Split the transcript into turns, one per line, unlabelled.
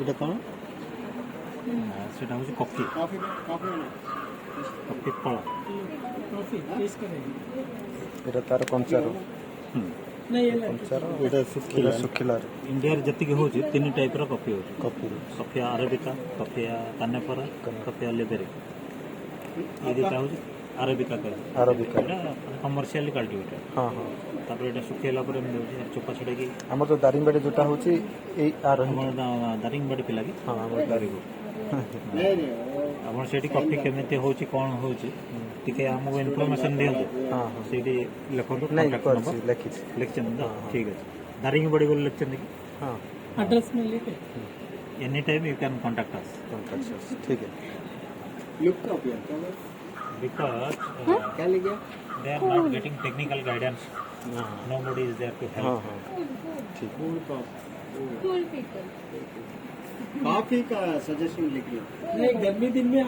এটা কোন সেটা হচ্ছে কফি কফি ফল
এটা তার କଞ୍ଚାର
এটা
ଶୁଖିଲା ଶୁଖିଲାରେ
इंडिया जतिक हूँ तीन टाइप कॉफी हो
coffee
Coffea arabica Coffea canephora Coffea liberica ये दुटा हूँ अरेबिका कहे
ଆରବିକା
कमर्शियल कल्टिवेटेड
ହଁ ହଁ
तापर एटा सुखेला पर चोपा छड़ेकी
ଆମର ତ ଦାରିଙ୍ଗବାଡ଼ି ଯୋଉଟା ହେଉଛି ଏଇ ଆର ହିଁ
आम दारिंगबाड़ी पिला कि
ହଁ ଆମର ଦାରିଙ୍ଗ
ଆମର ସେଇଠି କଫି କେମିତି ହେଉଛି କ'ଣ ହେଉଛି ଟିକେ ଆମକୁ ଇନଫର୍ମେସନ୍ ଦିଅନ୍ତୁ
ହଁ ହଁ
ସେଇଠି ଲେଖନ୍ତୁ
ନାଇଁ
contact
କରିଛି
number।
ଲେଖିଛି
ଲେଖିଛନ୍ତି ତ ଠିକ୍ ଅଛି ଦାରିଙ୍ଗବାଡ଼ି ବୋଲି ଲେଖିଛନ୍ତି କି
ହଁ
एड्रेस में लिखे
any time you can contact us
contract ଠିକ୍ है
बिकॉज
क्या ले गया
they are not getting technical guidance nobody is there to
हाँ
हेल्प
हाँ ठीक
कॉफी का सजेशन लिख लो नहीं गर्मी दिन में